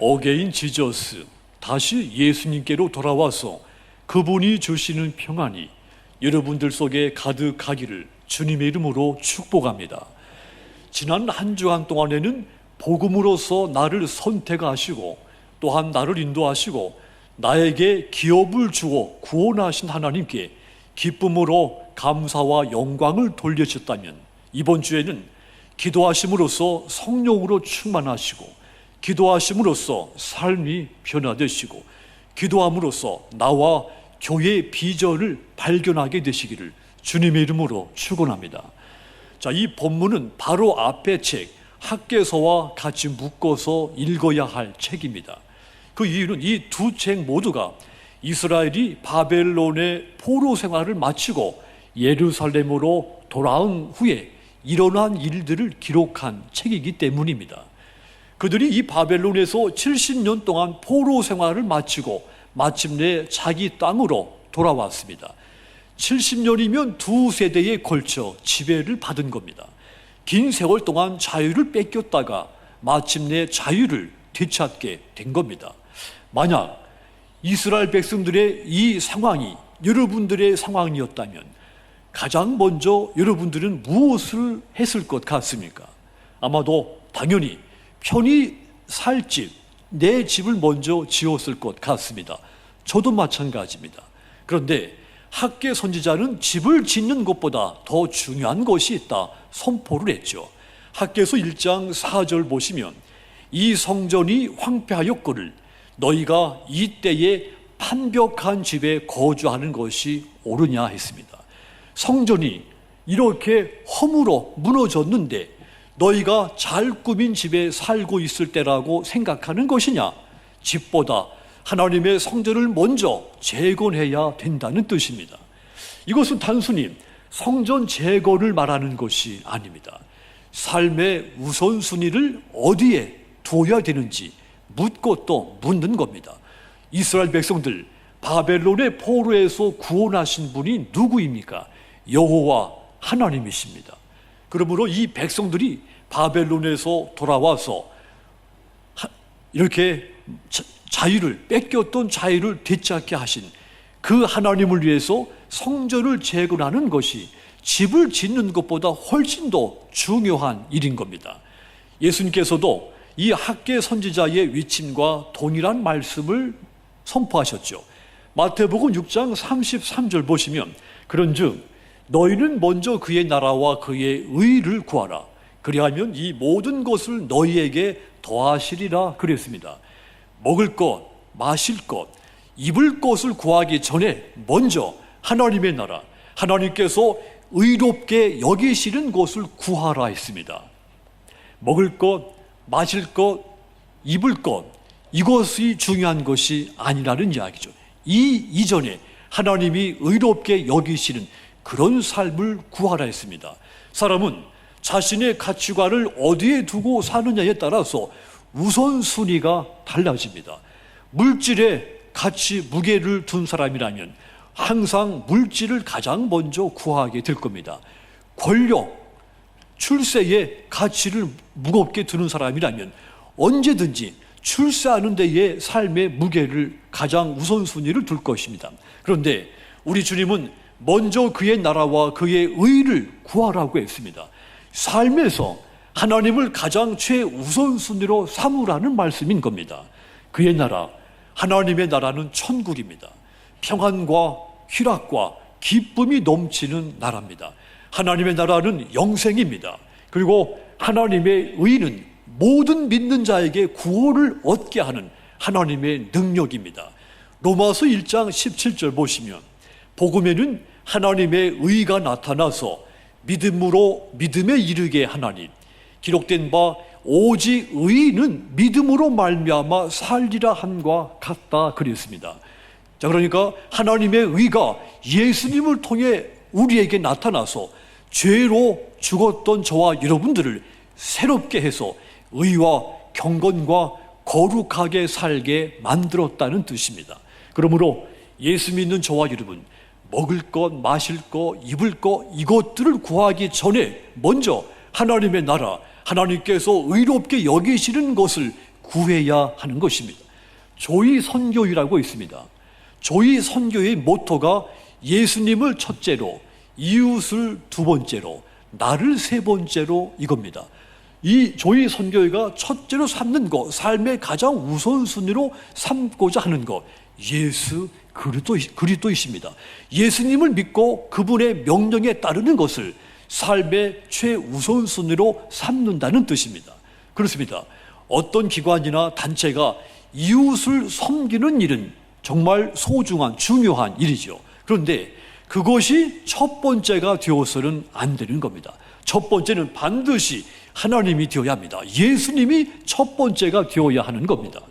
어게인 지저스, 다시 예수님께로 돌아와서 그분이 주시는 평안이 여러분들 속에 가득하기를 주님의 이름으로 축복합니다. 지난 한 주간 동안에는 복음으로서 나를 선택하시고 또한 나를 인도하시고 나에게 기업을 주어 구원하신 하나님께 기쁨으로 감사와 영광을 돌려주셨다면, 이번 주에는 기도하심으로써 성령으로 충만하시고 기도하심으로써 삶이 변화되시고 기도함으로써 나와 교회의 비전을 발견하게 되시기를 주님의 이름으로 축원합니다. 자, 이 본문은 바로 앞의 책 학개서와 같이 묶어서 읽어야 할 책입니다. 그 이유는 이 두 책 모두가 이스라엘이 바벨론의 포로 생활을 마치고 예루살렘으로 돌아온 후에 일어난 일들을 기록한 책이기 때문입니다. 그들이 이 바벨론에서 70년 동안 포로 생활을 마치고 마침내 자기 땅으로 돌아왔습니다. 70년이면 두 세대에 걸쳐 지배를 받은 겁니다. 긴 세월 동안 자유를 뺏겼다가 마침내 자유를 되찾게 된 겁니다. 만약 이스라엘 백성들의 이 상황이 여러분들의 상황이었다면 가장 먼저 여러분들은 무엇을 했을 것 같습니까? 아마도 당연히 편히 살 집, 내 집을 먼저 지었을 것 같습니다. 저도 마찬가지입니다. 그런데 학개 선지자는 집을 짓는 것보다 더 중요한 것이 있다 선포를 했죠. 학개서 1장 4절 보시면 이 성전이 황폐하였거늘 너희가 이때에 판벽한 집에 거주하는 것이 옳으냐 했습니다. 성전이 이렇게 허물어 무너졌는데 너희가 잘 꾸민 집에 살고 있을 때라고 생각하는 것이냐? 집보다 하나님의 성전을 먼저 재건해야 된다는 뜻입니다. 이것은 단순히 성전 재건을 말하는 것이 아닙니다. 삶의 우선순위를 어디에 두어야 되는지 묻고 또 묻는 겁니다. 이스라엘 백성들 바벨론의 포로에서 구원하신 분이 누구입니까? 여호와 하나님이십니다. 그러므로 이 백성들이 바벨론에서 돌아와서 이렇게 자유를 뺏겼던 자유를 되찾게 하신 그 하나님을 위해서 성전을 재건하는 것이 집을 짓는 것보다 훨씬 더 중요한 일인 겁니다. 예수님께서도 이 학개 선지자의 위침과 동일한 말씀을 선포하셨죠. 마태복음 6장 33절 보시면 그런즉 너희는 먼저 그의 나라와 그의 의를 구하라. 그리하면 이 모든 것을 너희에게 더하시리라 그랬습니다. 먹을 것, 마실 것, 입을 것을 구하기 전에 먼저 하나님의 나라, 하나님께서 의롭게 여기시는 것을 구하라 했습니다. 먹을 것, 마실 것, 입을 것, 이것이 중요한 것이 아니라는 이야기죠. 이 이전에 하나님이 의롭게 여기시는 그런 삶을 구하라 했습니다. 사람은 자신의 가치관을 어디에 두고 사느냐에 따라서 우선순위가 달라집니다. 물질에 가치, 무게를 둔 사람이라면 항상 물질을 가장 먼저 구하게 될 겁니다. 권력, 출세에 가치를 무겁게 두는 사람이라면 언제든지 출세하는 데에 삶의 무게를 가장 우선순위를 둘 것입니다. 그런데 우리 주님은 먼저 그의 나라와 그의 의를 구하라고 했습니다. 삶에서 하나님을 가장 최우선순위로 삼으라는 말씀인 겁니다. 그의 나라, 하나님의 나라는 천국입니다. 평안과 희락과 기쁨이 넘치는 나라입니다. 하나님의 나라는 영생입니다. 그리고 하나님의 의는 모든 믿는 자에게 구원을 얻게 하는 하나님의 능력입니다. 로마서 1장 17절 보시면 복음에는 하나님의 의가 나타나서 믿음으로 믿음에 이르게 하나니 기록된 바 오직 의인은 믿음으로 말미암아 살리라 함과 같다 그랬습니다. 자, 그러니까 하나님의 의가 예수님을 통해 우리에게 나타나서 죄로 죽었던 저와 여러분들을 새롭게 해서 의와 경건과 거룩하게 살게 만들었다는 뜻입니다. 그러므로 예수 믿는 저와 여러분, 먹을 것, 마실 것, 입을 것, 이것들을 구하기 전에 먼저 하나님의 나라, 하나님께서 의롭게 여기시는 것을 구해야 하는 것입니다. 조의 선교이라고 있습니다. 조의 선교의 모토가 예수님을 첫째로, 이웃을 두 번째로, 나를 세 번째로 이겁니다. 이 조의 선교회가 첫째로 삼는 것, 삶의 가장 우선순위로 삼고자 하는 것, 예수 그리스도이십니다. 예수님을 믿고 그분의 명령에 따르는 것을 삶의 최우선순위로 삼는다는 뜻입니다. 그렇습니다. 어떤 기관이나 단체가 이웃을 섬기는 일은 정말 소중한, 중요한 일이죠. 그런데 그것이 첫 번째가 되어서는 안 되는 겁니다. 첫 번째는 반드시 하나님이 되어야 합니다. 예수님이 첫 번째가 되어야 하는 겁니다.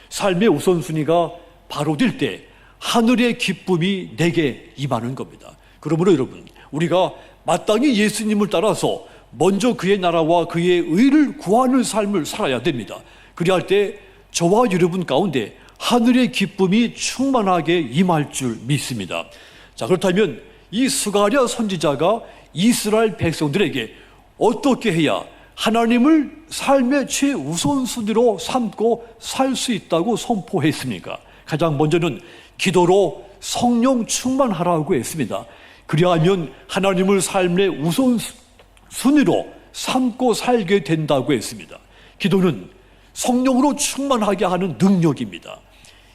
삶의 우선순위가 바로 될 때 하늘의 기쁨이 내게 임하는 겁니다. 그러므로 여러분, 우리가 마땅히 예수님을 따라서 먼저 그의 나라와 그의 의를 구하는 삶을 살아야 됩니다. 그리할 때 저와 여러분 가운데 하늘의 기쁨이 충만하게 임할 줄 믿습니다. 자, 그렇다면 이 스가랴 선지자가 이스라엘 백성들에게 어떻게 해야 하나님을 삶의 최우선순위로 삼고 살 수 있다고 선포했습니까? 가장 먼저는 기도로 성령 충만하라고 했습니다. 그리하면 하나님을 삶의 우선순위로 삼고 살게 된다고 했습니다. 기도는 성령으로 충만하게 하는 능력입니다.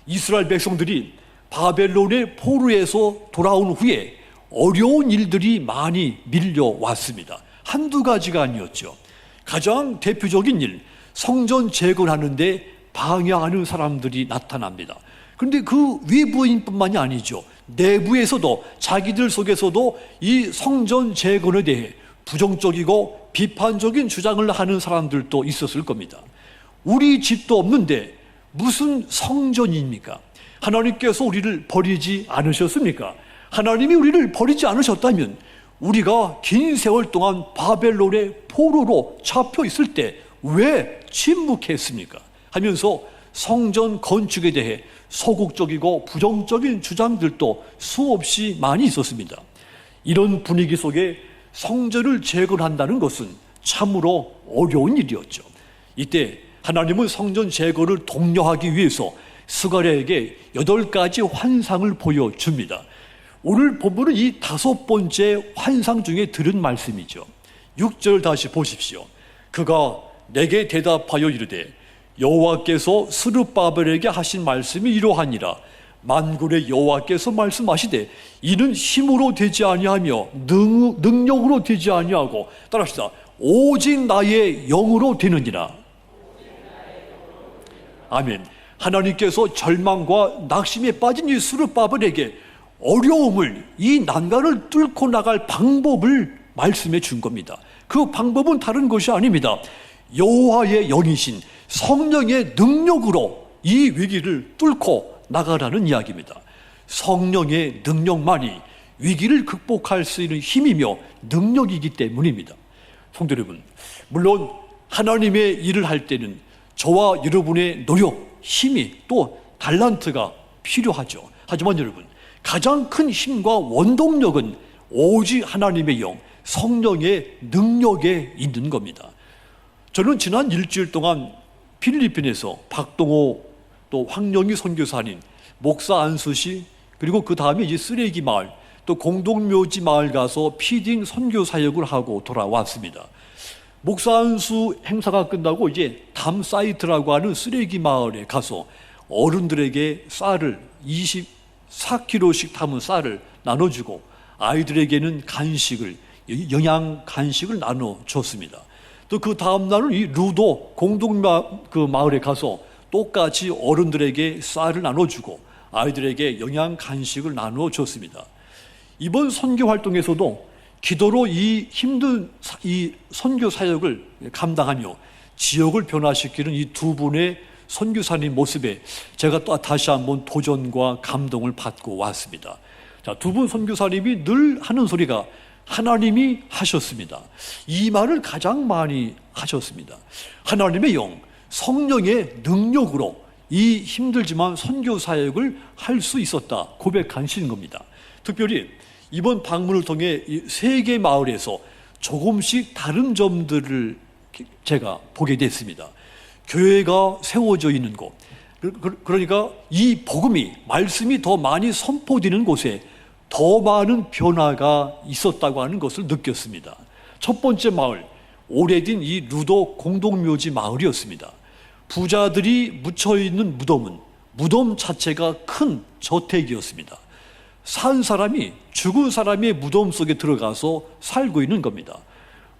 이스라엘 백성들이 바벨론의 포로에서 돌아온 후에 어려운 일들이 많이 밀려왔습니다. 한두 가지가 아니었죠. 가장 대표적인 일, 성전 재건하는데 방해하는 사람들이 나타납니다. 그런데 그 외부인뿐만이 아니죠. 내부에서도, 자기들 속에서도 이 성전 재건에 대해 부정적이고 비판적인 주장을 하는 사람들도 있었을 겁니다. 우리 집도 없는데 무슨 성전입니까? 하나님께서 우리를 버리지 않으셨습니까? 하나님이 우리를 버리지 않으셨다면 우리가 긴 세월 동안 바벨론의 포로로 잡혀 있을 때 왜 침묵했습니까? 하면서 성전 건축에 대해 소극적이고 부정적인 주장들도 수없이 많이 있었습니다. 이런 분위기 속에 성전을 재건한다는 것은 참으로 어려운 일이었죠. 이때 하나님은 성전 재건을 독려하기 위해서 스가랴에게 8가지 환상을 보여줍니다. 오늘 본문은 이 5번째 환상 중에 들은 말씀이죠. 6절 다시 보십시오. 그가 내게 대답하여 이르되 여호와께서 스룹바벨에게 하신 말씀이 이러하니라. 만군의 여호와께서 말씀하시되 이는 힘으로 되지 아니하며 능력으로 되지 아니하고, 따라합시다. 오직 나의 영으로 되느니라. 아멘. 하나님께서 절망과 낙심에 빠진 이 스룹바벨에게 어려움을, 이 난간을 뚫고 나갈 방법을 말씀해 준 겁니다. 그 방법은 다른 것이 아닙니다. 여호와의 영이신 성령의 능력으로 이 위기를 뚫고 나가라는 이야기입니다. 성령의 능력만이 위기를 극복할 수 있는 힘이며 능력이기 때문입니다. 성도 여러분, 물론 하나님의 일을 할 때는 저와 여러분의 노력, 힘이, 또 달란트가 필요하죠. 하지만 여러분, 가장 큰 힘과 원동력은 오직 하나님의 영, 성령의 능력에 있는 겁니다. 저는 지난 일주일 동안 필리핀에서 박동호 또 황영희 선교사님, 목사 안수시, 그리고 그 다음에 이제 쓰레기 마을, 또 공동묘지 마을 가서 피딩 선교 사역을 하고 돌아왔습니다. 목사 안수 행사가 끝나고 이제 담 사이트라고 하는 쓰레기 마을에 가서 어른들에게 쌀을 24kg씩 담은 쌀을 나눠주고 아이들에게는 간식을, 영양 간식을 나눠줬습니다. 또 그 다음 날은 이 루도 마을에 가서 똑같이 어른들에게 쌀을 나눠주고 아이들에게 영양 간식을 나눠줬습니다. 이번 선교 활동에서도 기도로 이 힘든 이 선교 사역을 감당하며 지역을 변화시키는 이 두 분의 선교사님 모습에 제가 또 다시 한번 도전과 감동을 받고 왔습니다. 자, 두 분 선교사님이 늘 하는 소리가 하나님이 하셨습니다. 이 말을 가장 많이 하셨습니다. 하나님의 영, 성령의 능력으로 이 힘들지만 선교 사역을 할 수 있었다 고백하시는 겁니다. 특별히 이번 방문을 통해 이 세 개 마을에서 조금씩 다른 점들을 제가 보게 됐습니다. 교회가 세워져 있는 곳, 그러니까 이 복음이, 말씀이 더 많이 선포되는 곳에 더 많은 변화가 있었다고 하는 것을 느꼈습니다. 첫 번째 마을, 오래된 이 루도 공동묘지 마을이었습니다. 부자들이 묻혀있는 무덤은 무덤 자체가 큰 저택이었습니다. 산 사람이 죽은 사람의 무덤 속에 들어가서 살고 있는 겁니다.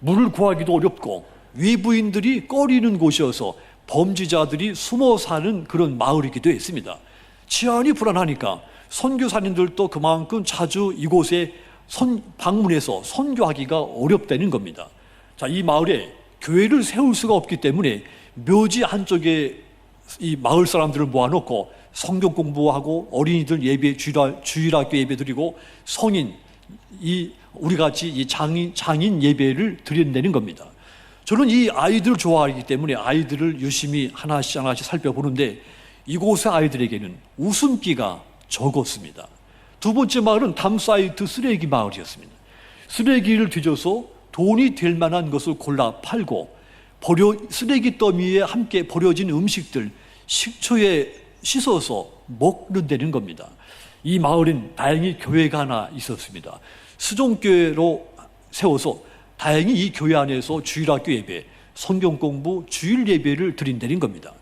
물을 구하기도 어렵고 외부인들이 꺼리는 곳이어서 범죄자들이 숨어 사는 그런 마을이기도 했습니다. 치안이 불안하니까 선교사님들도 그만큼 자주 이곳에 방문해서 선교하기가 어렵다는 겁니다. 자, 이 마을에 교회를 세울 수가 없기 때문에 묘지 한쪽에 이 마을 사람들을 모아놓고 성경 공부하고 어린이들 예배, 주일학교 예배 드리고 성인, 우리 같이 이 장인 예배를 드린다는 겁니다. 저는 이 아이들을 좋아하기 때문에 아이들을 유심히 하나씩 살펴보는데 이곳의 아이들에게는 웃음기가 적었습니다. 두 번째 마을은 담사이트 쓰레기 마을이었습니다. 쓰레기를 뒤져서 돈이 될 만한 것을 골라 팔고 쓰레기 더미에 함께 버려진 음식들 식초에 씻어서 먹는다는 겁니다. 이 마을엔 다행히 교회가 하나 있었습니다. 수종교회로 세워서 다행히 이 교회 안에서 주일학교 예배, 성경 공부, 주일 예배를 드린다는 겁니다.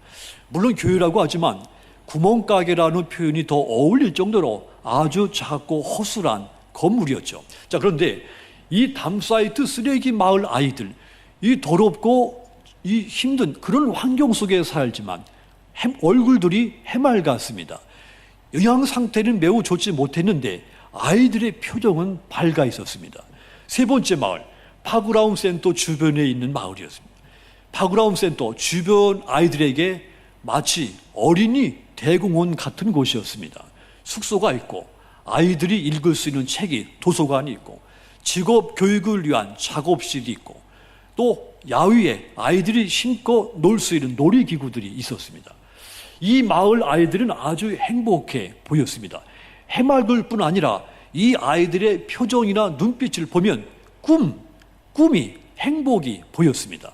물론 교회라고 하지만 구멍가게라는 표현이 더 어울릴 정도로 아주 작고 허술한 건물이었죠. 자, 그런데 이 담사이트 쓰레기 마을 아이들, 이 더럽고 이 힘든 그런 환경 속에 살지만 얼굴들이 해맑았습니다. 영양 상태는 매우 좋지 못했는데 아이들의 표정은 밝아 있었습니다. 세 번째 마을, 파그라움 센터 주변에 있는 마을이었습니다. 파그라움 센터 주변 아이들에게 마치 어린이 대공원 같은 곳이었습니다. 숙소가 있고 아이들이 읽을 수 있는 책이 도서관이 있고 직업 교육을 위한 작업실이 있고 또 야외에 아이들이 힘껏 놀 수 있는 놀이기구들이 있었습니다. 이 마을 아이들은 아주 행복해 보였습니다. 해맑을 뿐 아니라 이 아이들의 표정이나 눈빛을 보면 꿈이, 행복이 보였습니다.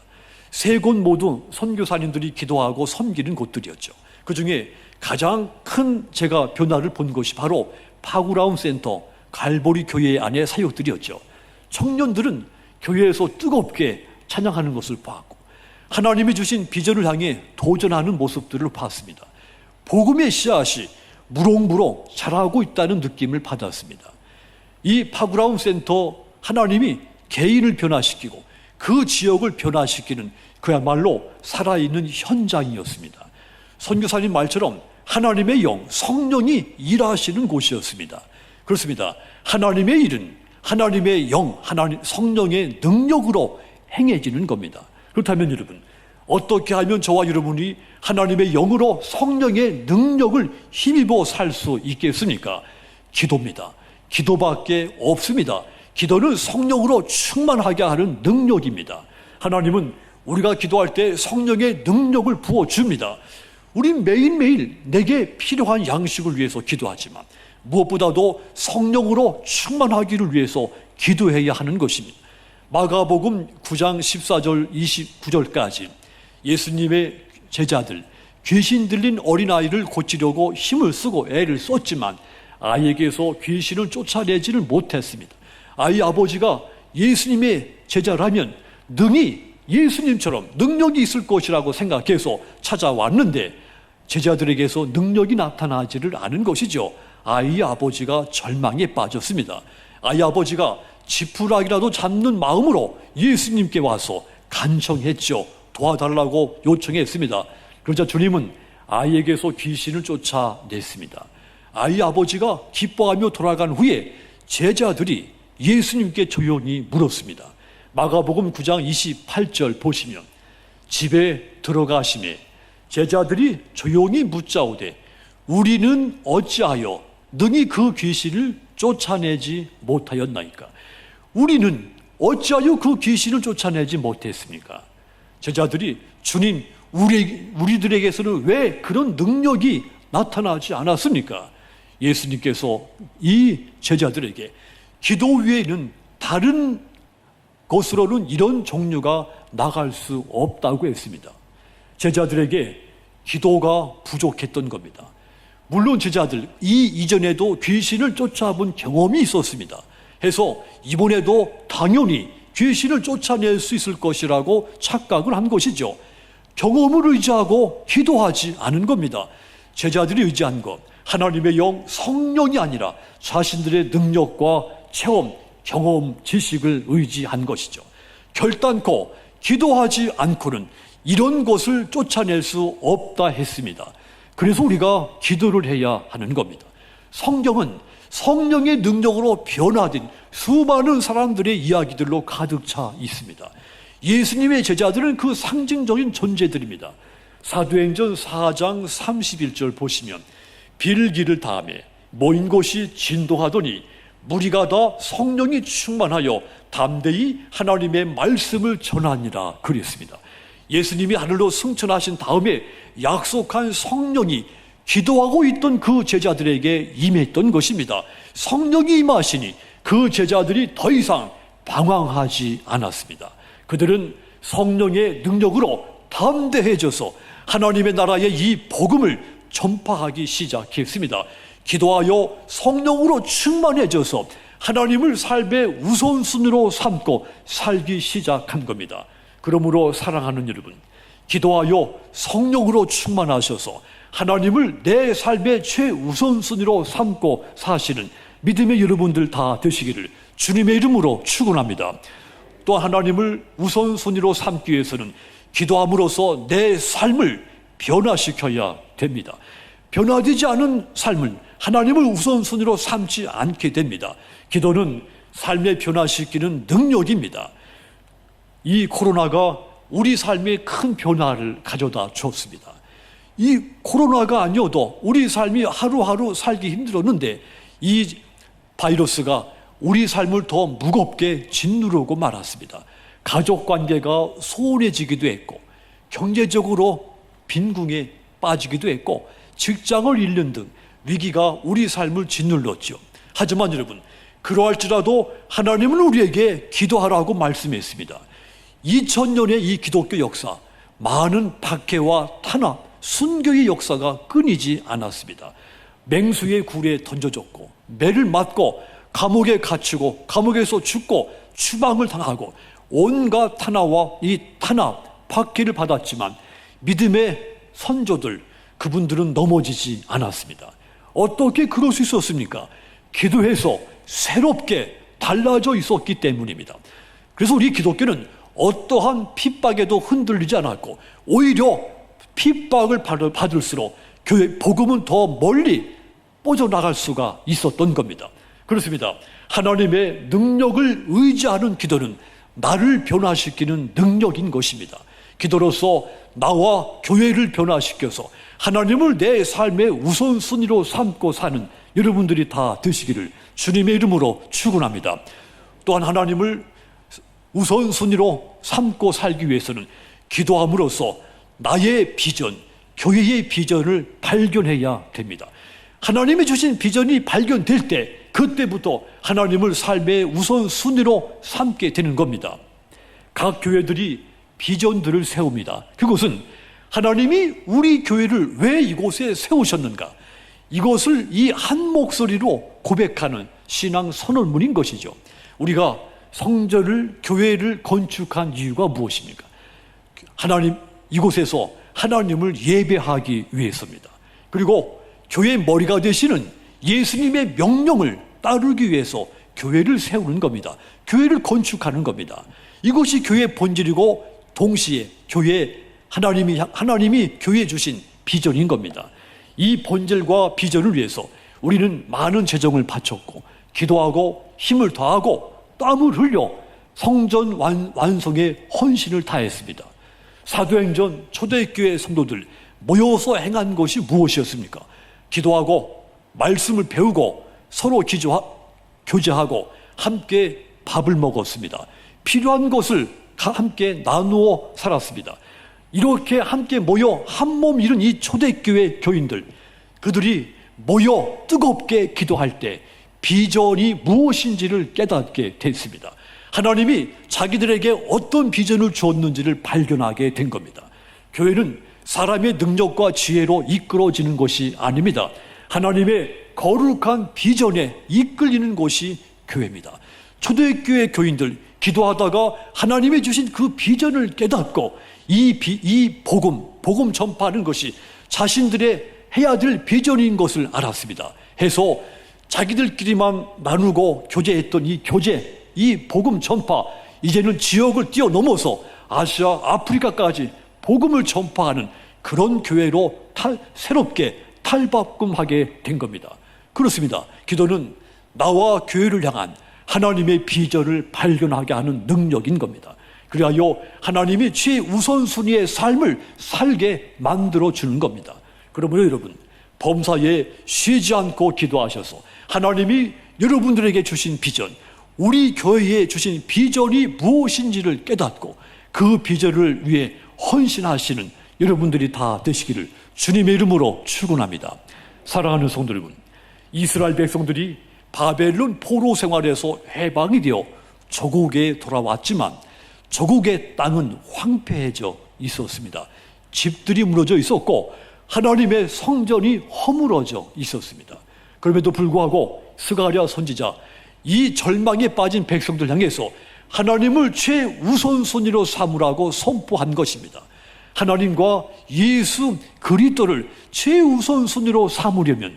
세 곳 모두 선교사님들이 기도하고 섬기는 곳들이었죠. 그 중에 가장 큰 제가 변화를 본 것이 바로 파그라움 센터 갈보리 교회 안의 사역들이었죠. 청년들은 교회에서 뜨겁게 찬양하는 것을 보았고 하나님이 주신 비전을 향해 도전하는 모습들을 봤습니다. 복음의 씨앗이 무럭무럭 자라고 있다는 느낌을 받았습니다. 이 파그라움 센터 하나님이 개인을 변화시키고 그 지역을 변화시키는 그야말로 살아있는 현장이었습니다. 선교사님 말처럼 하나님의 영, 성령이 일하시는 곳이었습니다. 그렇습니다. 하나님의 일은 하나님의 영, 성령의 능력으로 행해지는 겁니다. 그렇다면 여러분, 어떻게 하면 저와 여러분이 하나님의 영으로 성령의 능력을 힘입어 살 수 있겠습니까? 기도입니다. 기도밖에 없습니다. 기도는 성령으로 충만하게 하는 능력입니다. 하나님은 우리가 기도할 때 성령의 능력을 부어줍니다. 우린 매일매일 내게 필요한 양식을 위해서 기도하지만 무엇보다도 성령으로 충만하기를 위해서 기도해야 하는 것입니다. 마가복음 9장 14절 29절까지 예수님의 제자들 귀신 들린 어린아이를 고치려고 힘을 쓰고 애를 썼지만 아이에게서 귀신을 쫓아내지를 못했습니다. 아이 아버지가 예수님의 제자라면 능히 예수님처럼 능력이 있을 것이라고 생각해서 찾아왔는데 제자들에게서 능력이 나타나지를 않은 것이죠. 아이 아버지가 절망에 빠졌습니다. 아이 아버지가 지푸라기라도 잡는 마음으로 예수님께 와서 간청했죠. 도와달라고 요청했습니다. 그러자 주님은 아이에게서 귀신을 쫓아냈습니다. 아이 아버지가 기뻐하며 돌아간 후에 제자들이 예수님께 조용히 물었습니다. 마가복음 9장 28절 보시면 집에 들어가시매 제자들이 조용히 묻자오되 우리는 어찌하여 능히 그 귀신을 쫓아내지 못하였나이까? 우리는 어찌하여 그 귀신을 쫓아내지 못했습니까? 제자들이 주님, 우리들에게서는 왜 그런 능력이 나타나지 않았습니까? 예수님께서 이 제자들에게 기도 외에는 다른 것으로는 이런 종류가 나갈 수 없다고 했습니다. 제자들에게 기도가 부족했던 겁니다. 물론 제자들 이전에도 귀신을 쫓아본 경험이 있었습니다. 해서 이번에도 당연히 귀신을 쫓아낼 수 있을 것이라고 착각을 한 것이죠. 경험을 의지하고 기도하지 않은 겁니다. 제자들이 의지한 것, 하나님의 영, 성령이 아니라 자신들의 능력과 체험, 경험, 지식을 의지한 것이죠. 결단코 기도하지 않고는 이런 것을 쫓아낼 수 없다 했습니다. 그래서 우리가 기도를 해야 하는 겁니다. 성경은 성령의 능력으로 변화된 수많은 사람들의 이야기들로 가득 차 있습니다. 예수님의 제자들은 그 상징적인 존재들입니다. 사도행전 4장 31절 보시면 빌기를 다음에 모인 곳이 진동하더니 무리가 다 성령이 충만하여 담대히 하나님의 말씀을 전하니라 그랬습니다. 예수님이 하늘로 승천하신 다음에 약속한 성령이 기도하고 있던 그 제자들에게 임했던 것입니다. 성령이 임하시니 그 제자들이 더 이상 방황하지 않았습니다. 그들은 성령의 능력으로 담대해져서 하나님의 나라의 이 복음을 전파하기 시작했습니다. 기도하여 성령으로 충만해져서 하나님을 삶의 우선순위로 삼고 살기 시작한 겁니다. 그러므로 사랑하는 여러분, 기도하여 성령으로 충만하셔서 하나님을 내 삶의 최우선순위로 삼고 사시는 믿음의 여러분들 다 되시기를 주님의 이름으로 축원합니다. 또 하나님을 우선순위로 삼기 위해서는 기도함으로써 내 삶을 변화시켜야 됩니다. 변화되지 않은 삶은 하나님을 우선순위로 삼지 않게 됩니다. 기도는 삶을 변화시키는 능력입니다. 이 코로나가 우리 삶에 큰 변화를 가져다 줬습니다. 이 코로나가 아니어도 우리 삶이 하루하루 살기 힘들었는데 이 바이러스가 우리 삶을 더 무겁게 짓누르고 말았습니다. 가족 관계가 소원해지기도 했고 경제적으로 빈궁에 빠지기도 했고 직장을 잃는 등 위기가 우리 삶을 짓눌렀죠. 하지만 여러분, 그러할지라도 하나님은 우리에게 기도하라고 말씀했습니다. 2000년의 이 기독교 역사, 많은 박해와 탄압, 순교의 역사가 끊이지 않았습니다. 맹수의 굴에 던져졌고 매를 맞고 감옥에 갇히고 감옥에서 죽고 추방을 당하고 온갖 탄압과 이 탄압, 박해를 받았지만 믿음의 선조들, 그분들은 넘어지지 않았습니다. 어떻게 그럴 수 있었습니까? 기도해서 새롭게 달라져 있었기 때문입니다. 그래서 우리 기독교는 어떠한 핍박에도 흔들리지 않았고 오히려 핍박을 받을수록 교회 복음은 더 멀리 뻗어나갈 수가 있었던 겁니다. 그렇습니다. 하나님의 능력을 의지하는 기도는 나를 변화시키는 능력인 것입니다. 기도로서 나와 교회를 변화시켜서 하나님을 내 삶의 우선순위로 삼고 사는 여러분들이 다 되시기를 주님의 이름으로 축원합니다. 또한 하나님을 우선순위로 삼고 살기 위해서는 기도함으로써 나의 비전, 교회의 비전을 발견해야 됩니다. 하나님이 주신 비전이 발견될 때 그때부터 하나님을 삶의 우선순위로 삼게 되는 겁니다. 각 교회들이 비전들을 세웁니다. 그것은 하나님이 우리 교회를 왜 이곳에 세우셨는가, 이것을 이 한 목소리로 고백하는 신앙 선언문인 것이죠. 우리가 성전을, 교회를 건축한 이유가 무엇입니까? 하나님, 이곳에서 하나님을 예배하기 위해서입니다. 그리고 교회의 머리가 되시는 예수님의 명령을 따르기 위해서 교회를 세우는 겁니다. 교회를 건축하는 겁니다. 이것이 교회의 본질이고 동시에 하나님이 교회에 주신 비전인 겁니다. 이 본질과 비전을 위해서 우리는 많은 재정을 바쳤고 기도하고 힘을 다하고 땀을 흘려 성전 완성에 헌신을 다했습니다. 사도행전 초대교회 성도들 모여서 행한 것이 무엇이었습니까? 기도하고 말씀을 배우고 서로 교제하고 함께 밥을 먹었습니다. 필요한 것을 함께 나누어 살았습니다. 이렇게 함께 모여 한 몸 이룬 이 초대교회 교인들, 그들이 모여 뜨겁게 기도할 때 비전이 무엇인지를 깨닫게 됐습니다. 하나님이 자기들에게 어떤 비전을 주었는지를 발견하게 된 겁니다. 교회는 사람의 능력과 지혜로 이끌어지는 것이 아닙니다. 하나님의 거룩한 비전에 이끌리는 곳이 교회입니다. 초대교회 교인들 기도하다가 하나님이 주신 그 비전을 깨닫고 이 복음 전파하는 것이 자신들의 해야 될 비전인 것을 알았습니다. 해서 자기들끼리만 나누고 교제했던 이 교제, 이 복음 전파, 이제는 지역을 뛰어넘어서 아시아, 아프리카까지 복음을 전파하는 그런 교회로 새롭게 탈바꿈하게 된 겁니다. 그렇습니다. 기도는 나와 교회를 향한 하나님의 비전을 발견하게 하는 능력인 겁니다. 그리하여 하나님이 최우선순위의 삶을 살게 만들어주는 겁니다. 그러므로 여러분, 범사에 쉬지 않고 기도하셔서 하나님이 여러분들에게 주신 비전, 우리 교회에 주신 비전이 무엇인지를 깨닫고 그 비전을 위해 헌신하시는 여러분들이 다 되시기를 주님의 이름으로 축원합니다. 사랑하는 성도 여러분, 이스라엘 백성들이 바벨론 포로 생활에서 해방이 되어 조국에 돌아왔지만 조국의 땅은 황폐해져 있었습니다. 집들이 무너져 있었고 하나님의 성전이 허물어져 있었습니다. 그럼에도 불구하고 스가랴 선지자, 이 절망에 빠진 백성들 향해서 하나님을 최우선순위로 삼으라고 선포한 것입니다. 하나님과 예수 그리스도를 최우선순위로 삼으려면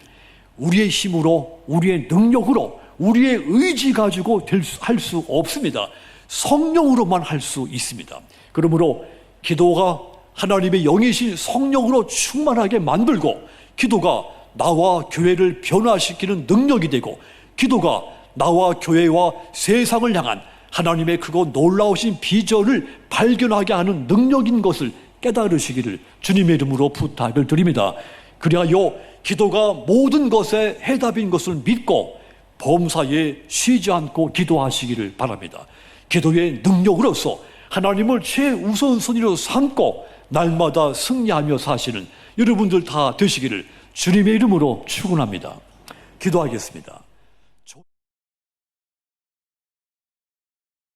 우리의 힘으로, 우리의 능력으로, 우리의 의지 가지고 할 수 없습니다. 성령으로만 할 수 있습니다. 그러므로 기도가 하나님의 영이신 성령으로 충만하게 만들고, 기도가 나와 교회를 변화시키는 능력이 되고, 기도가 나와 교회와 세상을 향한 하나님의 그거 놀라우신 비전을 발견하게 하는 능력인 것을 깨달으시기를 주님의 이름으로 부탁을 드립니다. 그리하여 기도가 모든 것의 해답인 것을 믿고 범사에 쉬지 않고 기도하시기를 바랍니다. 기도의 능력으로서 하나님을 최우선순위로 삼고 날마다 승리하며 사시는 여러분들 다 되시기를 주님의 이름으로 축원합니다. 기도하겠습니다.